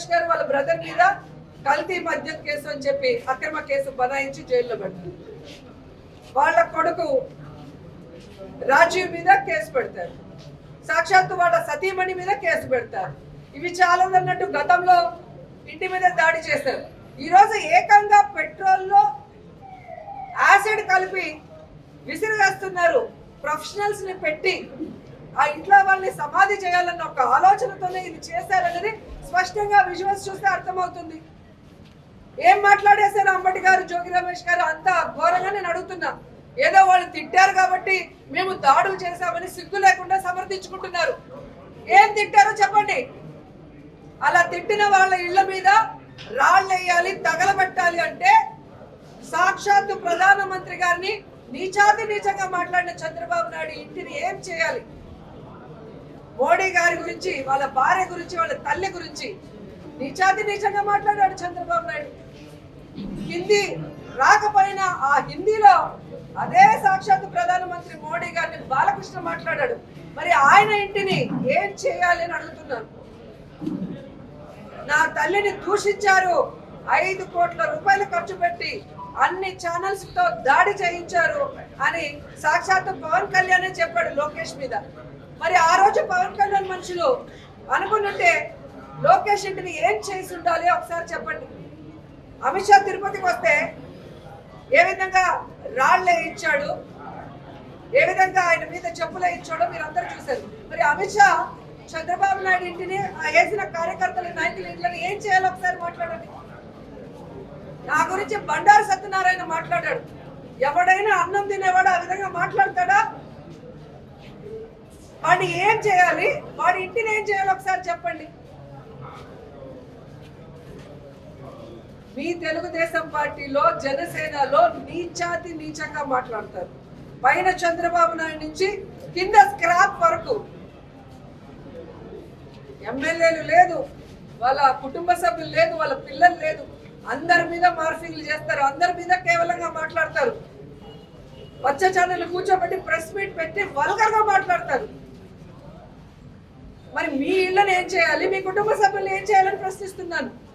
రమేష్ గారు వాళ్ళ బ్రదర్ మీద కల్తీ మద్యం కేసు అని చెప్పి అక్రమ కేసు బనాయించి జైల్లో పెడతారు. వాళ్ళ కొడుకు రాజీవ్ మీద కేసు పెడతారు. సాక్షాత్తు వాళ్ళ సతీమణి మీద కేసు పెడతారు. ఇవి చాలా అన్నట్టు గతంలో ఇంటి మీద దాడి చేశారు. ఈరోజు ఏకంగా పెట్రోల్లో యాసిడ్ కలిపి విసిరివేస్తున్నారు. ప్రొఫెషనల్స్ ని పెట్టి ఆ ఇంట్లో వాళ్ళని సమాధి చేయాలన్న ఒక ఆలోచనతోనే ఇది చేశారనేది స్పష్టంగా విజువల్స్ చూస్తే అర్థమవుతుంది. ఏం మాట్లాడేశారు అంబటి గారు, జోగి రమేష్ గారు అంతా ఘోరంగా నేను అడుగుతున్నా. ఏదో వాళ్ళు తిట్టారు కాబట్టి మేము దాడులు చేశామని సిగ్గు లేకుండా సమర్థించుకుంటున్నారు. ఏం తిట్టారో చెప్పండి. అలా తిట్టిన వాళ్ళ ఇళ్ల మీద రాళ్ళు వేయాలి, తగలబెట్టాలి అంటే సాక్షాత్తు ప్రధానమంత్రి గారిని నీచాతి నీచంగా మాట్లాడిన చంద్రబాబు నాయుడు ఇంటిని ఏం చేయాలి? మోడీ గారి గురించి, వాళ్ళ భార్య గురించి, వాళ్ళ తల్లి గురించి నీచాతి నీచంగా మాట్లాడాడు చంద్రబాబు నాయుడు. హిందీ రాకపోయినా ఆ హిందీలో అదే సాక్షాత్తు ప్రధానమంత్రి మోడీ గారిని బాలకృష్ణ మాట్లాడాడు. మరి ఆయన ఇంటిని ఏం చేయాలి అని అడుగుతున్నాను. నా తల్లిని దూషించారు, 5 కోట్ల రూపాయలు ఖర్చు పెట్టి అన్ని ఛానల్స్ తో దాడి చేయించారు అని సాక్షాత్తు పవన్ కళ్యాణ్ చెప్పాడు లోకేష్ మీద. మరి ఆ రోజు పవన్ కళ్యాణ్ మనుషులు అనుకున్నట్టే లోకేష్ ఇంటిని ఏం చేసి ఉండాలి ఒకసారి చెప్పండి. అమిత్ షా తిరుపతికి వస్తే ఏ విధంగా రాళ్లే ఇచ్చాడు, ఏ విధంగా ఆయన మీద చెప్పులే ఇచ్చాడో మీరు అందరూ చూశారు. మరి అమిత్ షా చంద్రబాబు నాయుడు ఇంటిని వేసిన కార్యకర్తల నాయకుల ఇంట్లోని ఏం చేయాలో ఒకసారి మాట్లాడండి. నా గురించి బండారు సత్యనారాయణ మాట్లాడాడు. ఎవడైనా అన్నం తినేవాడు ఆ విధంగా మాట్లాడతాడా? వాడిని ఏం చేయాలి, వాడి ఇంటిని ఏం చేయాలో ఒకసారి చెప్పండి. మీ తెలుగుదేశం పార్టీలో, జనసేనలో నీచాతి నీచంగా మాట్లాడతారు. పైన చంద్రబాబు నాయుడు నుంచి కింద స్క్రాప్ వరకు ఎమ్మెల్యేలు లేదు, వాళ్ళ కుటుంబ సభ్యులు లేదు, వాళ్ళ పిల్లలు లేదు, అందరి మీద మార్ఫింగ్లు చేస్తారు, అందరి మీద కేవలంగా మాట్లాడతారు. వచ్చే ఛానల్ కూర్చోబెట్టి ప్రెస్ మీట్ పెట్టి వల్గర్ గా మాట్లాడతారు. మరి మీ ఇళ్ళని ఏం చేయాలి, మీ కుటుంబ సభ్యులు ఏం చేయాలని ప్రశ్నిస్తున్నాను.